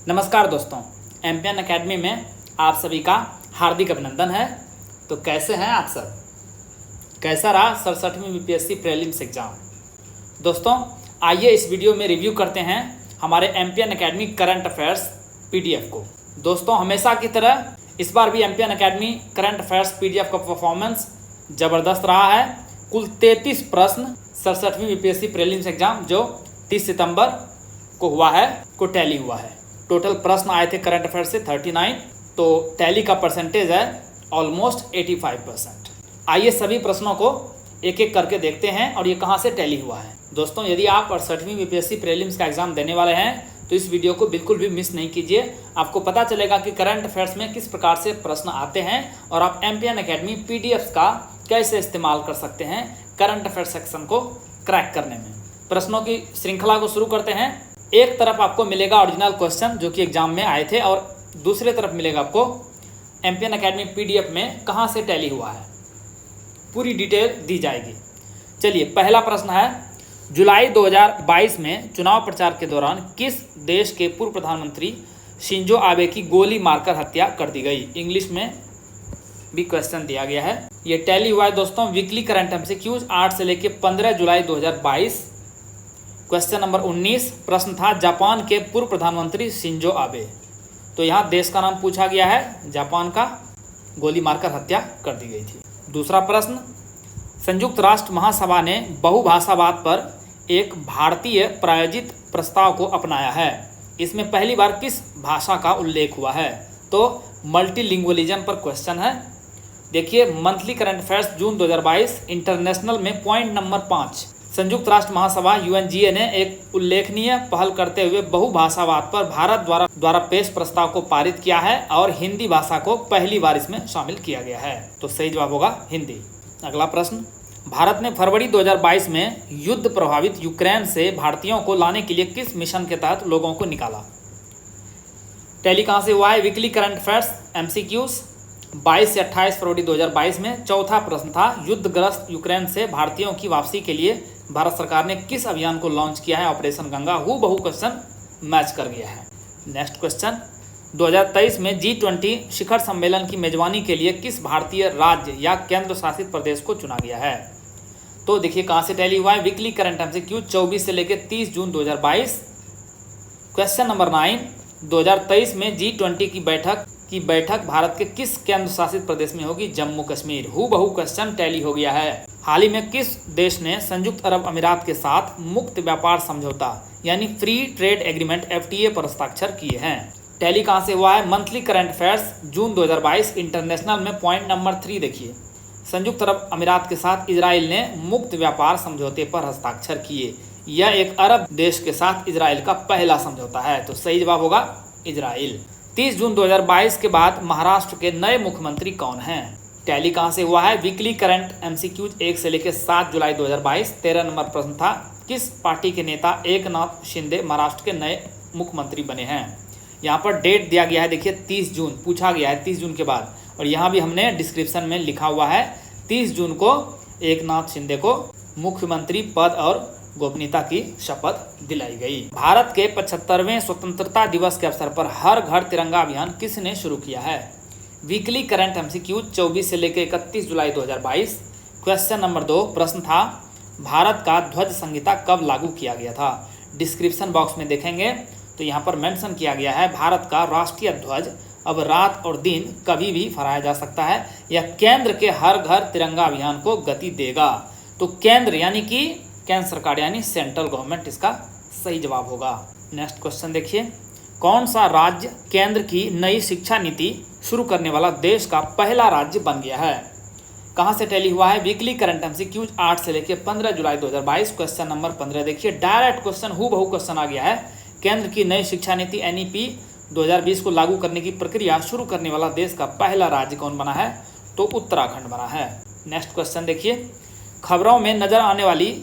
नमस्कार दोस्तों, MPN academy में आप सभी का हार्दिक अभिनंदन है। तो कैसे हैं आप सब? कैसा रहा 67वीं यूपीएससी प्रीलिम्स एग्जाम? दोस्तों आइए इस वीडियो में रिव्यू करते हैं हमारे MPN academy current affairs PDF को। दोस्तों हमेशा की तरह इस बार भी MPN academy current affairs PDF का परफॉर्मेंस ज़बरदस्त रहा है। कुल 33 प्रश्न 67वीं यूपीएससी प्रीलिम्स एग्जाम जो 30 सितंबर को हुआ है को टैली हुआ है। टोटल प्रश्न आए थे करंट अफेयर से 39, तो टैली का परसेंटेज है ऑलमोस्ट 85%। आइए सभी प्रश्नों को एक एक करके देखते हैं और ये कहाँ से टैली हुआ है। दोस्तों यदि आप 68वीं यूपीएससी प्रीलिम्स का एग्जाम देने वाले हैं तो इस वीडियो को बिल्कुल भी मिस नहीं कीजिए। आपको पता चलेगा कि करंट अफेयर्स में किस प्रकार से प्रश्न आते हैं और आप एमपीएन एकेडमी पीडीएफ का कैसे इस्तेमाल कर सकते हैं करंट अफेयर सेक्शन को क्रैक करने में। प्रश्नों की श्रृंखला को शुरू करते हैं। एक तरफ आपको मिलेगा ओरिजिनल क्वेश्चन जो कि एग्जाम में आए थे और दूसरे तरफ मिलेगा आपको एमपीएन एकेडमी पीडीएफ में कहाँ से टैली हुआ है, पूरी डिटेल दी जाएगी। चलिए पहला प्रश्न है, जुलाई 2022 में चुनाव प्रचार के दौरान किस देश के पूर्व प्रधानमंत्री शिंजो आबे की गोली मारकर हत्या कर दी गई? इंग्लिश में भी क्वेश्चन दिया गया है। ये टैली हुआ है दोस्तों वीकली करंट एमसीक्यूज 8 से लेकर 15 जुलाई 2022। क्वेश्चन नंबर 19 प्रश्न था, जापान के पूर्व प्रधानमंत्री शिंजो आबे। तो यहाँ देश का नाम पूछा गया है, जापान का, गोली मारकर हत्या कर दी गई थी। दूसरा प्रश्न, संयुक्त राष्ट्र महासभा ने बहुभाषावाद पर एक भारतीय प्रायोजित प्रस्ताव को अपनाया है। इसमें पहली बार किस भाषा का उल्लेख हुआ है? तो मल्टीलिंगुअलिज्म पर क्वेश्चन है। देखिए मंथली करंट अफेयर्स जून 2022 इंटरनेशनल में पॉइंट नंबर 5, संयुक्त राष्ट्र महासभा यूएनजीए ने एक उल्लेखनीय पहल करते हुए बहुभाषावाद पर भारत द्वारा पेश प्रस्ताव को पारित किया है और हिंदी भाषा को पहली बार इसमें शामिल किया गया है। तो सही जवाब होगा हिंदी। अगला प्रश्न, भारत ने फरवरी 2022 में युद्ध प्रभावित यूक्रेन से भारतीयों को लाने के लिए किस मिशन के तहत लोगों को निकाला? टैली कहाँ से हुआ है? वीकली करंट अफेयर्स एमसीक्यूज 22 से 28 फरवरी 2022 में। चौथा प्रश्न था, युद्धग्रस्त यूक्रेन से भारतीयों की वापसी के लिए भारत सरकार ने किस अभियान को लॉन्च किया है? ऑपरेशन गंगा। हूबहू क्वेश्चन मैच कर गया है। नेक्स्ट क्वेश्चन, 2023 में G20 शिखर सम्मेलन की मेजबानी के लिए किस भारतीय राज्य या केंद्र शासित प्रदेश को चुना गया है? तो देखिए कहाँ से टैली हुआ है, वीकली करंट एमसीक्यूज 24 से लेकर 30 जून 2022। क्वेश्चन नंबर 9, 2023 में G20 की बैठक भारत के किस केंद्र शासित प्रदेश में होगी? जम्मू कश्मीर। हूबहू क्वेश्चन टैली हो गया है। हाल ही में किस देश ने संयुक्त अरब अमीरात के साथ मुक्त व्यापार समझौता यानी फ्री ट्रेड एग्रीमेंट FTA पर हस्ताक्षर किए हैं? टैली कहाँ से हुआ है? मंथली करंट अफेयर्स जून 2022 इंटरनेशनल में पॉइंट नंबर 3 देखिए, संयुक्त अरब अमीरात के साथ इजराइल ने मुक्त व्यापार समझौते पर हस्ताक्षर किए। यह एक अरब देश के साथ इजराइल का पहला समझौता है। तो सही जवाब होगा इजराइल। 30 जून 2022 के बाद महाराष्ट्र के नए मुख्यमंत्री कौन हैं? टैली कहाँ से हुआ है? वीकली करंट एमसीक्यूज 1 से लेकर 7 जुलाई 2022। 13 नंबर प्रश्न था, किस पार्टी के नेता एकनाथ शिंदे महाराष्ट्र के नए मुख्यमंत्री बने हैं? यहाँ पर डेट दिया गया है, देखिए 30 जून पूछा गया है, 30 जून के बाद, और यहाँ भी हमने डिस्क्रिप्शन में लिखा हुआ है 30 जून को एकनाथ शिंदे को मुख्यमंत्री पद और गोपनीयता की शपथ दिलाई गई। भारत के 75वें स्वतंत्रता दिवस के अवसर पर हर घर तिरंगा अभियान किसने शुरू किया है? वीकली करंट एमसीक्यूज 24 से लेकर 31 जुलाई 2022। क्वेश्चन नंबर 2 प्रश्न था, भारत का ध्वज संहिता कब लागू किया गया था? डिस्क्रिप्शन बॉक्स में देखेंगे तो यहाँ पर मेंशन किया गया है, भारत का राष्ट्रीय ध्वज अब रात और दिन कभी भी फहराया जा सकता है। यह केंद्र के हर घर तिरंगा अभियान को गति देगा। तो केंद्र यानी कि केंद्र सरकार यानी सेंट्रल गवर्नमेंट इसका सही जवाब होगा। नेक्स्ट क्वेश्चन देखिए, कौन सा राज्य केंद्र की नई शिक्षा नीति शुरू करने वाला देश का पहला राज्य बन गया है? कहाँ से टैली हुआ है? वीकली करंट एमसीक्यूज 8 से लेकर 15 जुलाई 2022। क्वेश्चन नंबर 15 देखिए, डायरेक्ट क्वेश्चन हूबहू क्वेश्चन आ गया है। केंद्र की नई शिक्षा नीति NEP 2020 को लागू करने की प्रक्रिया शुरू करने वाला देश का पहला राज्य कौन बना है? तो उत्तराखंड बना है। नेक्स्ट क्वेश्चन देखिए, खबरों में नजर आने वाली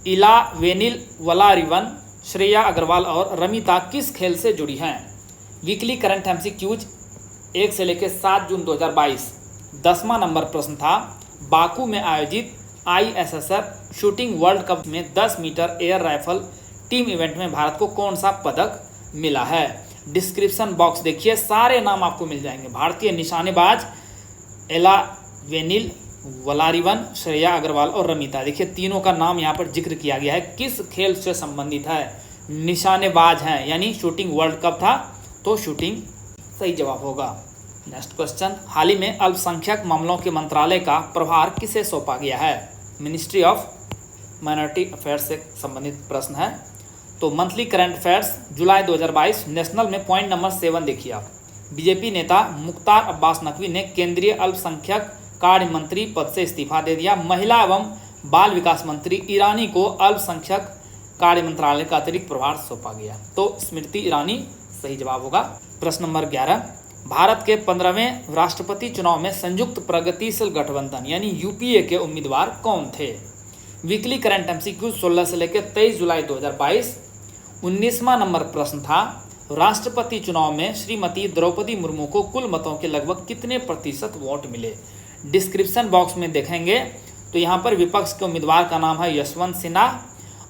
इला वेनिल वलारिवन, श्रेया अग्रवाल और रमिता किस खेल से जुड़ी हैं? वीकली करंट एमसीक्यूज 1 से लेकर 7 जून 2022। 10वां नंबर प्रश्न था, बाकू में आयोजित ISSF शूटिंग वर्ल्ड कप में 10 metre air rifle team event में भारत को कौन सा पदक मिला है? डिस्क्रिप्शन बॉक्स देखिए, सारे नाम आपको मिल जाएंगे। भारतीय निशानेबाज एला वेनिल, वलारिवन, श्रेया अग्रवाल और रमिता, देखिए तीनों का नाम यहाँ पर जिक्र किया गया है। किस खेल से संबंधित है? निशानेबाज हैं, यानी शूटिंग। वर्ल्ड कप था तो शूटिंग सही जवाब होगा। नेक्स्ट क्वेश्चन, हाल ही में अल्पसंख्यक मामलों के मंत्रालय का प्रभार किसे सौंपा गया है? मिनिस्ट्री ऑफ माइनॉरिटी अफेयर्स से संबंधित प्रश्न है। तो मंथली करंट अफेयर्स जुलाई 2022 नेशनल में पॉइंट नंबर 7 देखिए आप। बीजेपी नेता मुख्तार अब्बास नकवी ने केंद्रीय अल्पसंख्यक कार्य मंत्री पद से इस्तीफा दे दिया। महिला एवं बाल विकास मंत्री ईरानी को अल्पसंख्यक कार्य मंत्रालय का अतिरिक्त प्रभार सौंपा गया। तो स्मृति ईरानी सही जवाब होगा। प्रश्न नंबर 11, भारत के 15वें राष्ट्रपति चुनाव में संयुक्त प्रगतिशील गठबंधन यानी यूपीए के उम्मीदवार कौन थे? वीकली करंट एमसीक्यू 16 से लेकर 23 जुलाई 2022। 19वां नंबर प्रश्न था, राष्ट्रपति चुनाव में श्रीमती द्रौपदी मुर्मू को कुल मतों के लगभग कितने प्रतिशत वोट मिले? डिस्क्रिप्शन बॉक्स में देखेंगे तो यहाँ पर विपक्ष के उम्मीदवार का नाम है यशवंत सिन्हा,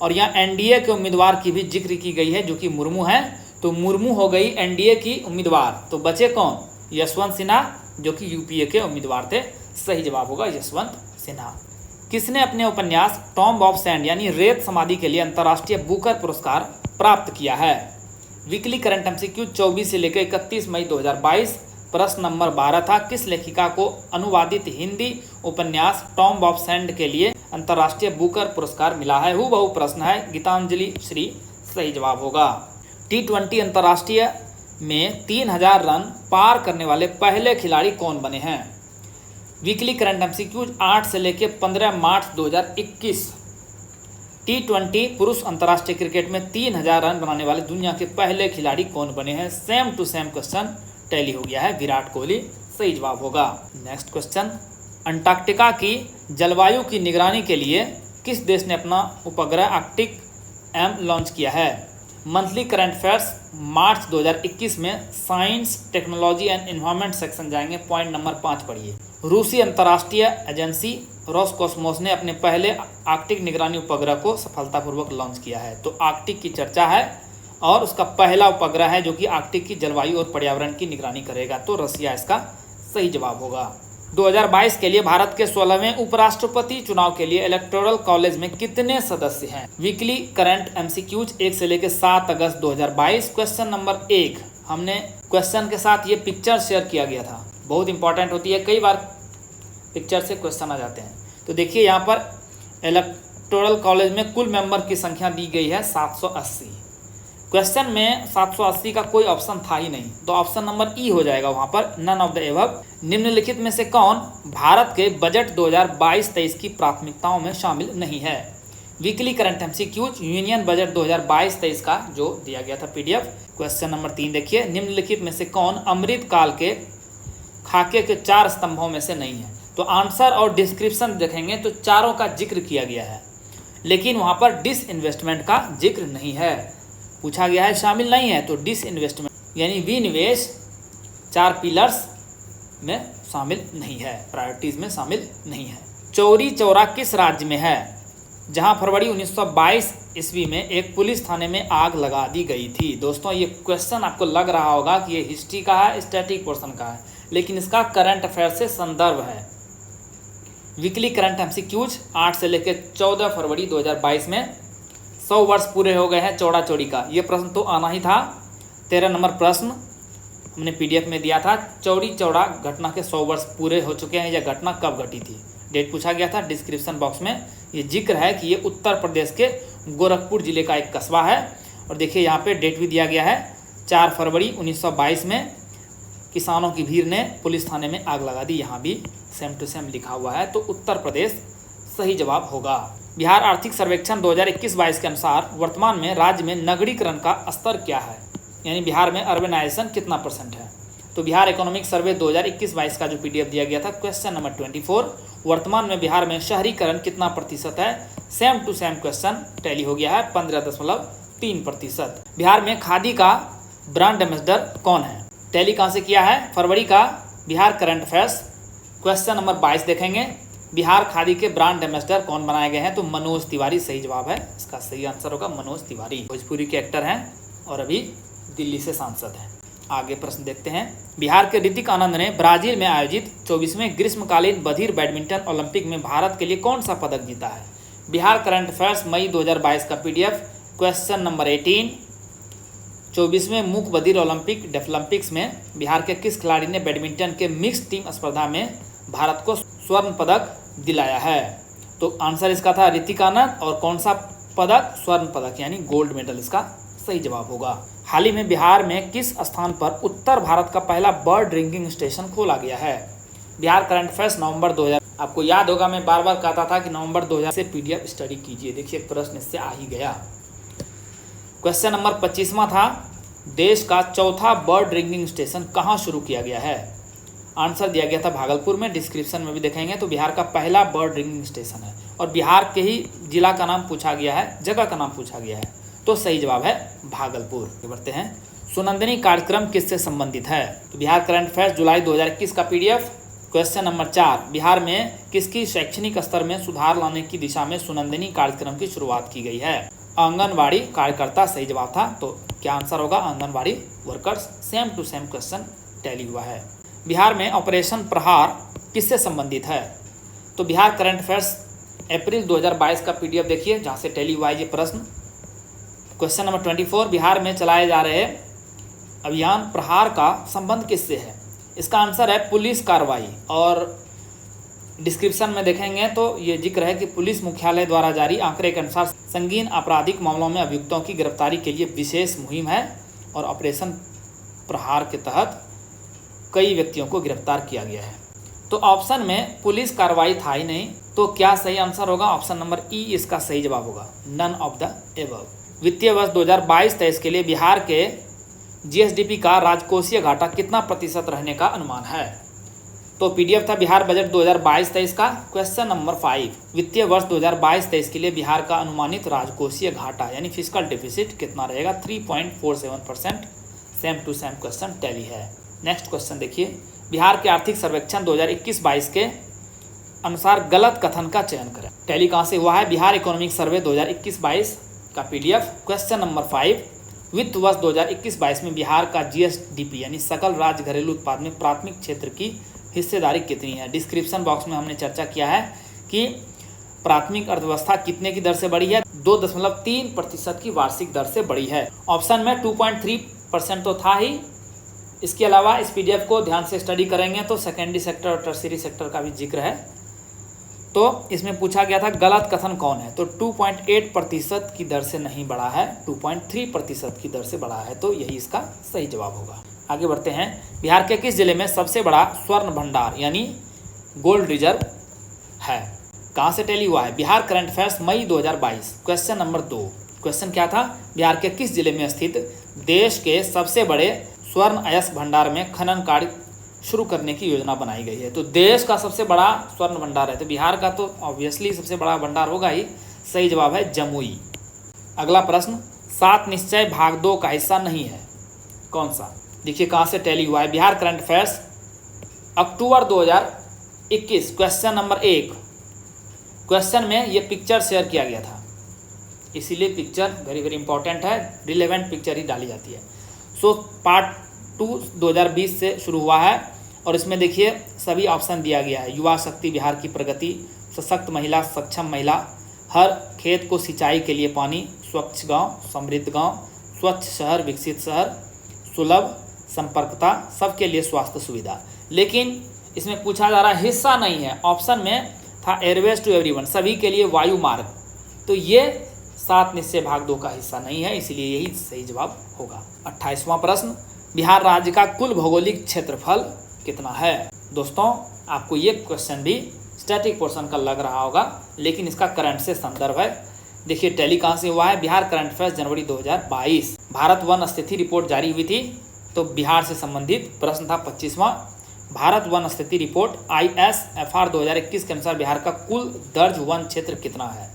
और यहाँ एनडीए के उम्मीदवार की भी जिक्र की गई है जो कि मुर्मू है। तो मुर्मू हो गई एनडीए की उम्मीदवार, तो बचे कौन? यशवंत सिन्हा जो कि यूपीए के उम्मीदवार थे। सही जवाब होगा यशवंत सिन्हा। किसने अपने उपन्यास टॉम्ब ऑफ सैंड यानी रेत समाधि के लिए अंतर्राष्ट्रीय बुकर पुरस्कार प्राप्त किया है? वीकली करंट एमसीक्यू 24 से लेकर 31 मई 2022। प्रश्न नंबर 12 था, किस लेखिका को अनुवादित हिंदी उपन्यास टॉम्ब ऑफ सैंड के लिए अंतर्राष्ट्रीय बुकर पुरस्कार मिला है? हूबहू प्रश्न है, गीतांजलि श्री सही जवाब होगा। T20 अंतर्राष्ट्रीय में 3000 रन पार करने वाले पहले खिलाड़ी कौन बने हैं? वीकली करंट एमसीक्यू 8 से लेकर 15 मार्च 2021। T20 पुरुष अंतर्राष्ट्रीय क्रिकेट में 3000 रन बनाने वाले दुनिया के पहले खिलाड़ी कौन बने हैं? Same to same question tally हो गया है, विराट कोहली सही जवाब होगा। नेक्स्ट क्वेश्चन, अंटार्कटिका की जलवायु की निगरानी के लिए किस देश ने अपना उपग्रह आर्कटिक एम लॉन्च किया है? मंथली करंट अफेयर्स मार्च 2021 में science, technology and environment section जाएंगे। पॉइंट नंबर 5 पढ़िए। रूसी अंतर्राष्ट्रीय एजेंसी रोसकॉस्मोस ने अपने पहले आर्कटिक निगरानी उपग्रह को सफलतापूर्वक लॉन्च किया है। तो आर्कटिक की चर्चा है और उसका पहला उपग्रह है जो कि आर्कटिक की जलवायु और पर्यावरण की निगरानी करेगा। तो रसिया इसका सही जवाब होगा। 2022 के लिए भारत के 16वें उपराष्ट्रपति चुनाव के लिए इलेक्टोरल कॉलेज में कितने सदस्य हैं? वीकली करंट एमसीक्यूज 1 से लेकर 7 अगस्त 2022। क्वेश्चन नंबर 1, हमने क्वेश्चन के साथ ये पिक्चर शेयर किया गया था, बहुत इंपॉर्टेंट होती है, कई बार पिक्चर से क्वेश्चन आ जाते हैं। तो देखिए यहाँ पर इलेक्टोरल कॉलेज में कुल मेंबर की संख्या दी गई है 780। क्वेश्चन में 780 का कोई ऑप्शन था ही नहीं, तो ऑप्शन नंबर ई हो जाएगा वहाँ पर, नन ऑफ द एबव। निम्नलिखित में से कौन भारत के बजट 2022-23 की प्राथमिकताओं में शामिल नहीं है? Weekly current MCQs union budget 2022-23 का जो दिया गया था पीडीएफ। क्वेश्चन नंबर 3 देखिए, निम्नलिखित में से कौन अमृत काल के खाके के 4 स्तंभों में से नहीं है? तो आंसर और डिस्क्रिप्शन देखेंगे तो चारों का जिक्र किया गया है, लेकिन वहाँ पर डिसइन्वेस्टमेंट का जिक्र नहीं है। पूछा गया है शामिल नहीं है, तो डिसइन्वेस्टमेंट यानी विनिवेश 4 पिलर्स में शामिल नहीं है, प्रायोरिटीज में शामिल नहीं है। चौरी चौरा किस राज्य में है जहां फरवरी 1922 ईस्वी में एक पुलिस थाने में आग लगा दी गई थी? दोस्तों ये क्वेश्चन आपको लग रहा होगा कि ये हिस्ट्री का है, स्टैटिक पोर्शन का है, लेकिन इसका करंट अफेयर से संदर्भ है। वीकली करंट एमसीक्यूज 8 से लेकर 14 फरवरी 2022 में 100 वर्ष पूरे हो गए हैं चौड़ा चौड़ी का। ये प्रश्न तो आना ही था। 13 नंबर प्रश्न हमने पीडीएफ में दिया था, चौड़ी चौड़ा घटना के 100 वर्ष पूरे हो चुके हैं, यह घटना कब घटी थी? डेट पूछा गया था। डिस्क्रिप्शन बॉक्स में ये जिक्र है कि ये उत्तर प्रदेश के गोरखपुर जिले का एक कस्बा है। और देखिए यहाँ पे डेट भी दिया गया है, 4 फरवरी 1922 में किसानों की भीड़ ने पुलिस थाने में आग लगा दी। यहाँ भी सेम टू सेम लिखा हुआ है, तो उत्तर प्रदेश सही जवाब होगा। बिहार आर्थिक सर्वेक्षण 2021-22 के अनुसार वर्तमान में राज्य में नगरीकरण का स्तर क्या है, यानी बिहार में अर्बनाइजेशन कितना % है? तो बिहार इकोनॉमिक सर्वे 2021-22 का जो पीडीएफ दिया गया था, क्वेश्चन नंबर 24, वर्तमान में बिहार में शहरीकरण कितना % है? Same to same question tally हो गया है, 15.3%। बिहार में खादी का ब्रांड एम्बेसडर कौन है? टैली कहाँ से किया है? फरवरी का Bihar current affairs. Question number 22 देखेंगे, बिहार खादी के ब्रांड एम्बेसडर कौन बनाए गए हैं? तो मनोज तिवारी सही जवाब है, इसका सही आंसर होगा मनोज तिवारी। भोजपुरी के एक्टर हैं और अभी दिल्ली से सांसद हैं। आगे प्रश्न देखते हैं। बिहार के ऋतिक आनंद ने ब्राजील में आयोजित 24वें ग्रीष्मकालीन बधिर बैडमिंटन ओलंपिक में भारत के लिए कौन सा पदक जीता है? बिहार करंट अफेयर्स मई 2022 का PDF। क्वेश्चन नंबर 18, 24वें मूक बधिर ओलंपिक डेफलिम्पिक्स में बिहार के किस खिलाड़ी ने बैडमिंटन के मिक्स टीम स्पर्धा में भारत को स्वर्ण पदक दिलाया है? तो आंसर इसका था ऋतिक आनंद। और कौन सा पदक? स्वर्ण पदक यानी गोल्ड मेडल इसका सही जवाब होगा। हाल ही में बिहार में किस स्थान पर उत्तर भारत का पहला बर्ड ड्रिंकिंग स्टेशन खोला गया है? बिहार करंट अफेयर्स नवंबर 2000। आपको याद होगा मैं बार बार कहता था कि नवंबर 2000 से PDF स्टडी कीजिए। देखिए प्रश्न इससे आ ही गया। क्वेश्चन नंबर 25वां था, देश का चौथा बर्ड ड्रिंकिंग स्टेशन कहाँ शुरू किया गया है? आंसर दिया गया था भागलपुर में। डिस्क्रिप्शन में भी देखेंगे तो बिहार का पहला बर्ड ड्रिंकिंग स्टेशन है और बिहार के ही जिला का नाम पूछा गया है, जगह का नाम पूछा गया है, तो सही जवाब है भागलपुर। बढ़ते हैं। सुनंदनी कार्यक्रम किससे संबंधित है? तो बिहार करंट अफेयर्स जुलाई 2021 का PDF। क्वेश्चन नंबर 4, बिहार में किसकी शैक्षणिक स्तर में सुधार लाने की दिशा में सुनंदनी कार्यक्रम की शुरुआत की गई है? आंगनबाड़ी कार्यकर्ता सही जवाब था। तो क्या आंसर होगा? Anganwadi workers. Same to same question tally हुआ है। बिहार में ऑपरेशन प्रहार किससे संबंधित है? तो बिहार करंट अफेयर्स अप्रैल 2022 का PDF देखिए जहाँ से टैली हुआ है ये प्रश्न। क्वेश्चन नंबर 24, बिहार में चलाए जा रहे अभियान प्रहार का संबंध किससे है? इसका आंसर है पुलिस कार्रवाई। और डिस्क्रिप्शन में देखेंगे तो ये जिक्र है कि पुलिस मुख्यालय द्वारा जारी आंकड़े के अनुसार संगीन आपराधिक मामलों में अभियुक्तों की गिरफ्तारी के लिए विशेष मुहिम है और ऑपरेशन प्रहार के तहत कई व्यक्तियों को गिरफ्तार किया गया है। तो ऑप्शन में पुलिस कार्रवाई था ही नहीं, तो क्या सही आंसर होगा? ऑप्शन नंबर E इसका सही जवाब होगा, नन ऑफ द एबव। वित्तीय वर्ष 2022-23 के लिए बिहार के GSDP का राजकोषीय घाटा कितना प्रतिशत रहने का अनुमान है? तो PDF था बिहार बजट 2022-23 का। क्वेश्चन नंबर 5, वित्तीय वर्ष 2022-23 के लिए बिहार का अनुमानित राजकोषीय घाटा यानी फिस्कल डेफिसिट कितना रहेगा? 3.47%। Same to same question tally है। नेक्स्ट क्वेश्चन देखिए। बिहार के आर्थिक सर्वेक्षण 2021-22 के अनुसार गलत कथन का चयन करें। टैली कहाँ से हुआ है? बिहार इकोनॉमिक सर्वे 2021-22 का PDF। क्वेश्चन नंबर 5, वित्त वर्ष 2021-22 में बिहार का GSDP यानी सकल राज्य घरेलू उत्पाद में प्राथमिक क्षेत्र की हिस्सेदारी कितनी है? डिस्क्रिप्शन बॉक्स में हमने चर्चा किया है कि प्राथमिक अर्थव्यवस्था कितने की दर से बढ़ी है? 2.3% की वार्षिक दर से बढ़ी है। ऑप्शन में 2.3% तो था ही। इसके अलावा इस PDF को ध्यान से स्टडी करेंगे तो सेकेंडरी सेक्टर और टर्शियरी सेक्टर का भी जिक्र है। तो इसमें पूछा गया था गलत कथन कौन है? तो 2.8% की दर से नहीं बढ़ा है, 2.3% की दर से बढ़ा है, तो यही इसका सही जवाब होगा। आगे बढ़ते हैं। बिहार के किस जिले में सबसे बड़ा स्वर्ण भंडार यानी गोल्ड रिजर्व है? कहाँ से टैली हुआ है? बिहार करंट अफेयर्स मई 2022। क्वेश्चन नंबर 2, क्वेश्चन क्या था? बिहार के किस जिले में स्थित देश के सबसे बड़े स्वर्ण अयस्क भंडार में खनन कार्य शुरू करने की योजना बनाई गई है? तो देश का सबसे बड़ा स्वर्ण भंडार है, तो बिहार का तो ऑब्वियसली सबसे बड़ा भंडार होगा ही। सही जवाब है जमुई। अगला प्रश्न, 7 निश्चय भाग 2 का हिस्सा नहीं है, कौन सा? देखिए कहाँ से टैली हुआ है। बिहार करंट अफेयर्स अक्टूबर 2021। क्वेश्चन नंबर 1, क्वेश्चन में ये पिक्चर शेयर किया गया था, इसीलिए पिक्चर वेरी वेरी इंपॉर्टेंट है, रिलेवेंट पिक्चर ही डाली जाती है। सो पार्ट 2 2020 से शुरू हुआ है और इसमें देखिए सभी ऑप्शन दिया गया है। युवा शक्ति बिहार की प्रगति, सशक्त महिला, सक्षम महिला, हर खेत को सिंचाई के लिए पानी, स्वच्छ गांव, समृद्ध गांव, स्वच्छ शहर, विकसित शहर, सुलभ संपर्कता, सबके लिए स्वास्थ्य सुविधा। लेकिन इसमें पूछा जा रहा है हिस्सा नहीं है। ऑप्शन में था एयरवेज टू एवरीवन, सभी के लिए वायु मार्ग, तो ये 7 निश्चय भाग 2 का हिस्सा नहीं है, इसलिए यही सही जवाब होगा। 28वां प्रश्न, बिहार राज्य का कुल भौगोलिक क्षेत्रफल कितना है? दोस्तों आपको ये क्वेश्चन भी स्टैटिक पोर्शन का लग रहा होगा, लेकिन इसका करंट से संदर्भ है। देखिए टैली कहाँ से हुआ है? बिहार करंट अफेयर्स जनवरी 2022। भारत वन स्थिति रिपोर्ट जारी हुई थी, तो बिहार से संबंधित प्रश्न था 25वां। भारत वन स्थिति रिपोर्ट ISFR 2021 के अनुसार बिहार का कुल दर्ज वन क्षेत्र कितना है?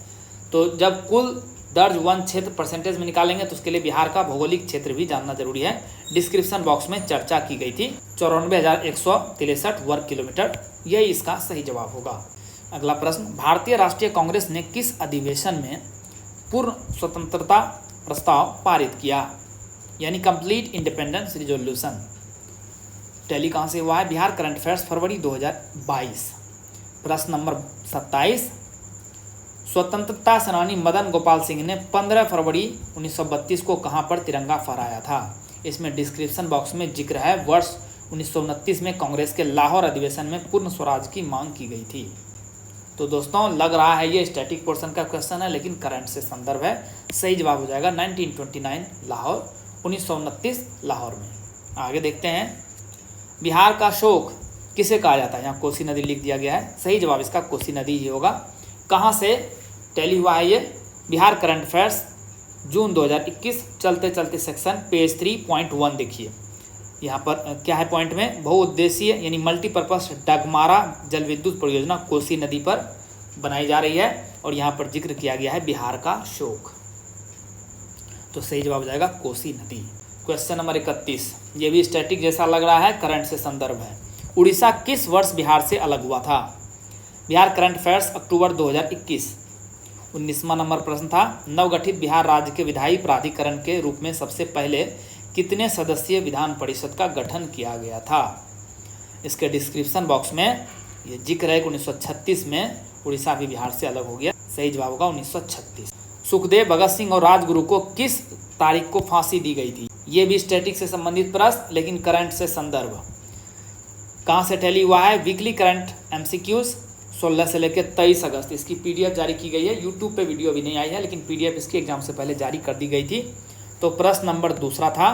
तो जब कुल दर्ज वन क्षेत्र परसेंटेज में निकालेंगे तो उसके लिए बिहार का भौगोलिक क्षेत्र भी जानना जरूरी है। डिस्क्रिप्शन बॉक्स में चर्चा की गई थी। 94,163 वर्ग किलोमीटर, यही इसका सही जवाब होगा। अगला प्रश्न, भारतीय राष्ट्रीय कांग्रेस ने किस अधिवेशन में पूर्ण स्वतंत्रता प्रस्ताव पारित किया? यानी कंप्लीट इंडिपेंडेंस रिजोल्यूशन टैली कहाँ से हुआ है? बिहार करंट अफेयर्स फरवरी 2022। प्रश्न नंबर 27, स्वतंत्रता सेनानी मदन गोपाल सिंह ने 15 फरवरी 1932 को कहाँ पर तिरंगा फहराया था? इसमें डिस्क्रिप्शन बॉक्स में जिक्र है। वर्ष 1929 में कांग्रेस के लाहौर अधिवेशन में पूर्ण स्वराज की मांग की गई थी। तो दोस्तों लग रहा है ये स्टैटिक पोर्शन का क्वेश्चन है, लेकिन करंट से संदर्भ है। सही जवाब हो जाएगा 1929 लाहौर, 1929 लाहौर में। आगे देखते हैं, बिहार का शोक किसे कहा जाता है? यहाँ कोसी नदी लिख दिया गया है। सही जवाब इसका कोसी नदी ही होगा। कहाँ से टैली हुआ है ये? बिहार करंट अफेयर्स जून 2021, चलते चलते सेक्शन पेज 3.1 देखिए। यहाँ पर क्या है पॉइंट में? बहुउद्देशीय यानी मल्टीपर्पज डगमारा जल विद्युत परियोजना कोसी नदी पर बनाई जा रही है और यहाँ पर जिक्र किया गया है बिहार का शोक। तो सही जवाब हो जाएगा कोसी नदी। क्वेश्चन नंबर 31, ये भी स्टैटिक जैसा लग रहा है, करंट से संदर्भ है। उड़ीसा किस वर्ष बिहार से अलग हुआ था? बिहार करंट अफेयर्स अक्टूबर 2021। 19वां नंबर प्रश्न था, नवगठित बिहार राज्य के विधायी प्राधिकरण के रूप में सबसे पहले कितने सदस्यीय विधान परिषद का गठन किया गया था? इसके डिस्क्रिप्शन बॉक्स में ये जिक्र है कि 1936 में उड़ीसा भी बिहार से अलग हो गया। सही जवाब होगा 1936। सुखदेव, भगत सिंह और राजगुरु को किस तारीख को फांसी दी गई थी? ये भी स्टैटिक से संबंधित प्रश्न, लेकिन करंट से संदर्भ। कहाँ से टैली हुआ है? वीकली करंट एमसीक्यूज 16 से लेकर 23 अगस्त। इसकी पीडीएफ जारी की गई है। यूट्यूब पे वीडियो अभी नहीं आई है, लेकिन पीडीएफ इसके एग्जाम से पहले जारी कर दी गई थी। तो प्रश्न नंबर दूसरा था,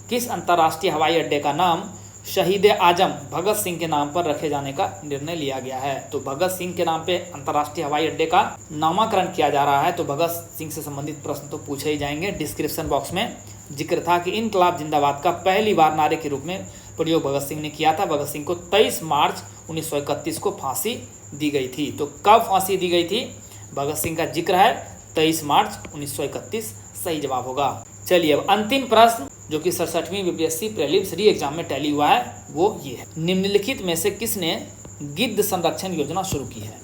किस अंतर्राष्ट्रीय हवाई अड्डे का नाम शहीद आजम भगत सिंह के नाम पर रखे जाने का निर्णय लिया गया है? तो भगत सिंह के नाम पे अंतर्राष्ट्रीय हवाई अड्डे का नामकरण किया जा रहा है। तो भगत सिंह से संबंधित प्रश्न तो पूछे ही जाएंगे। डिस्क्रिप्शन बॉक्स में जिक्र था कि इनकलाब जिंदाबाद का पहली बार नारे के रूप में प्रयोग भगत सिंह ने किया था। भगत सिंह को 23 मार्च 1931 को फांसी दी गई थी। तो कब फांसी दी गई थी? भगत सिंह का जिक्र है 23 मार्च 1931। सही जवाब होगा। चलिए अब अंतिम प्रश्न, जो कि 67वीं बीपीएससी प्रीलिम्स री एग्जाम में टैली हुआ है, वो ये है, निम्नलिखित में से किसने गिद्ध संरक्षण योजना शुरू की है?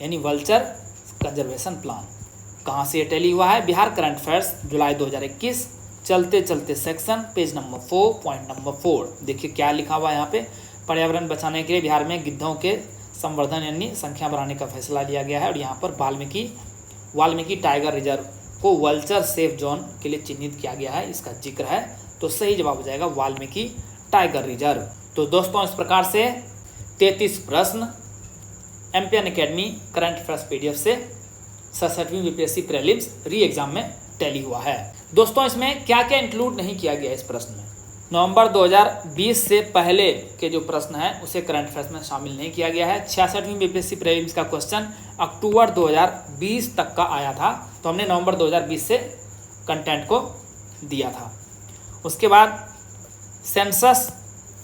यानी वल्चर कंजर्वेशन प्लान। कहाँ से टैली हुआ है? बिहार करंट अफेयर्स जुलाई 2021, चलते चलते section page number 4 point number 4। देखिए क्या लिखा हुआ है यहाँ पे, पर्यावरण बचाने के लिए बिहार में गिद्धों के संवर्धन यानी संख्या बढ़ाने का फैसला लिया गया है। और यहाँ पर वाल्मीकि टाइगर रिजर्व को वल्चर सेफ जोन के लिए चिन्हित किया गया है, इसका जिक्र है। तो सही जवाब हो जाएगा वाल्मीकि टाइगर रिजर्व। तो दोस्तों इस प्रकार से 33 प्रश्न MPN academy current affairs PDF से 67वीं बीपीएससी प्रीलिम्स री एग्जाम में टैली हुआ है। दोस्तों इसमें क्या क्या इंक्लूड नहीं किया गया इस प्रश्न में? नवंबर 2020 से पहले के जो प्रश्न है उसे करंट अफेयर्स में शामिल नहीं किया गया है। 66वीं बीपीएससी प्रीलिम्स का क्वेश्चन अक्टूबर 2020 तक का आया था, तो हमने नवंबर 2020 से कंटेंट को दिया था। उसके बाद सेंसस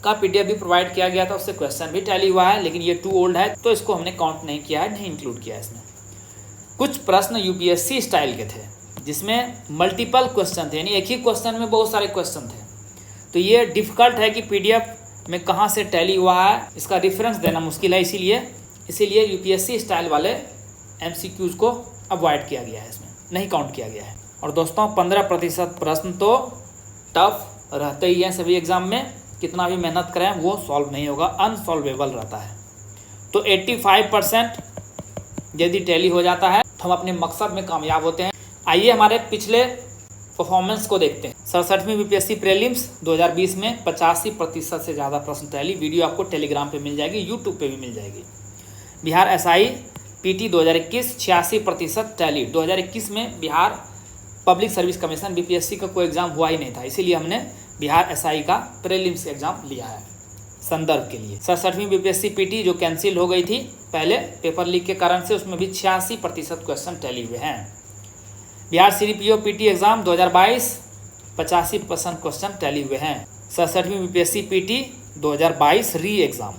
का पीडीएफ भी प्रोवाइड किया गया था, उससे क्वेश्चन भी टैली हुआ है, लेकिन ये टू ओल्ड है तो इसको हमने काउंट नहीं किया है, नहीं इंक्लूड किया है इसमें। कुछ प्रश्न यूपीएससी स्टाइल के थे जिसमें मल्टीपल क्वेश्चन थे, यानी एक ही क्वेश्चन में बहुत सारे क्वेश्चन थे। तो ये डिफ़िकल्ट है कि पीडीएफ में कहाँ से टैली हुआ है, इसका रेफरेंस देना मुश्किल है। इसीलिए यूपीएससी स्टाइल वाले एमसीक्यूज को अवॉइड किया गया है, इसमें नहीं काउंट किया गया है। और दोस्तों 15% प्रश्न तो टफ रहते ही हैं सभी एग्जाम में, कितना भी मेहनत करें वो सॉल्व नहीं होगा, अनसॉल्वेबल रहता है। तो 85% यदि टैली हो जाता है तो हम अपने मकसद में कामयाब होते हैं। आइए हमारे पिछले परफॉर्मेंस को देखते हैं। 67वीं बीपीएससी प्रीलिम्स 2020 में 85% से ज़्यादा प्रश्न टैली। वीडियो आपको टेलीग्राम पे मिल जाएगी, यूट्यूब पे भी मिल जाएगी। Bihar SI PT 2021 86% tally. 2021 में Bihar public service commission BPSC का कोई एग्ज़ाम हुआ ही नहीं था, इसीलिए हमने बिहार एसआई का प्रीलिम्स एग्ज़ाम लिया है संदर्भ के लिए। 67वीं बीपीएससी पीटी जो कैंसिल हो गई थी पहले पेपर लीक के कारण से, उसमें भी 86% क्वेश्चन टैली हुए हैं। Bihar CDPO PT exam 2022 85% question tally हुए हैं। 67वीं बीपीएससी पीटी 2022 री एग्जाम,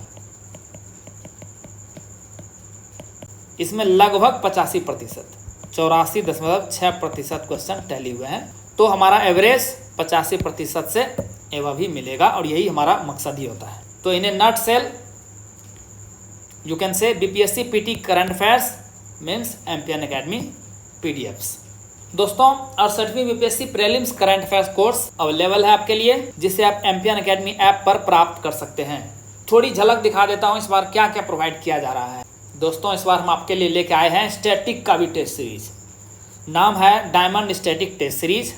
इसमें लगभग 85% 84.6% क्वेश्चन टैली हुए हैं। तो हमारा एवरेज 85% से एवं ही मिलेगा और यही हमारा मकसद ही होता है। तो इन्हें nutshell you can say BPSC PT current affairs means MPN academy PDFs. दोस्तों 68वीं BPSC prelims current affairs course available है आपके लिए, जिसे आप एमपीएन एकेडमी ऐप पर प्राप्त कर सकते हैं। थोड़ी झलक दिखा देता हूं इस बार क्या क्या प्रोवाइड किया जा रहा है। दोस्तों इस बार हम आपके लिए लेके आए हैं स्टैटिक का भी टेस्ट सीरीज, नाम है डायमंड स्टैटिक टेस्ट सीरीज।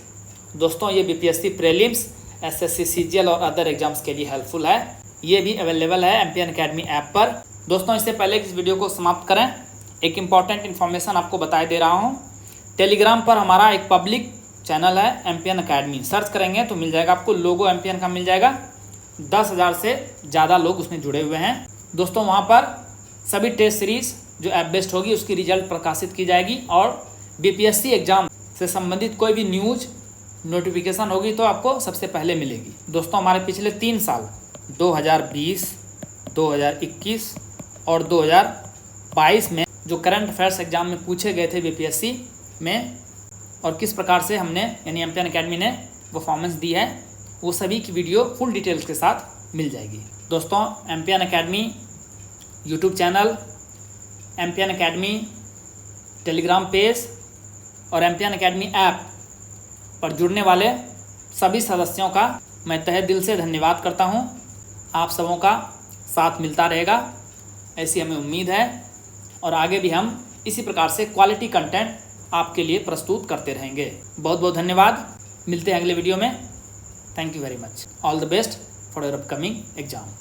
दोस्तों ये बीपीएससी प्रीलिम्स, एसएससी, सीजीएल और अदर एग्जाम्स के लिए हेल्पफुल है। ये भी अवेलेबल है एमपीएन एकेडमी ऐप पर। दोस्तों इससे पहले इस वीडियो को समाप्त करें, एक इम्पॉर्टेंट इन्फॉर्मेशन आपको बताए दे रहा हूँ। टेलीग्राम पर हमारा एक पब्लिक चैनल है एमपीएन एकेडमी, सर्च करेंगे तो मिल जाएगा आपको, लोगो एमपीएन का मिल जाएगा। 10,000 से ज़्यादा लोग उसमें जुड़े हुए हैं। दोस्तों वहाँ पर सभी टेस्ट सीरीज जो ऐप बेस्ड होगी उसकी रिजल्ट प्रकाशित की जाएगी, और बीपीएससी एग्जाम से संबंधित कोई भी न्यूज नोटिफिकेशन होगी तो आपको सबसे पहले मिलेगी। दोस्तों हमारे पिछले 3 साल 2020, 2021 और 2022 में जो करंट अफेयर्स एग्जाम में पूछे गए थे बीपीएससी में, और किस प्रकार से हमने यानी एमपीएन एकेडमी ने परफॉर्मेंस दी है, वो सभी की वीडियो फुल डिटेल्स के साथ मिल जाएगी। दोस्तों MPN academy YouTube channel, MPN academy Telegram page और एमपीएन एकेडमी ऐप पर जुड़ने वाले सभी सदस्यों का मैं तहे दिल से धन्यवाद करता हूं। आप सबों का साथ मिलता रहेगा, ऐसी हमें उम्मीद है, और आगे भी हम इसी प्रकार से क्वालिटी कंटेंट आपके लिए प्रस्तुत करते रहेंगे। बहुत बहुत धन्यवाद, मिलते हैं अगले वीडियो में। Thank you very much. All the best for your upcoming exam.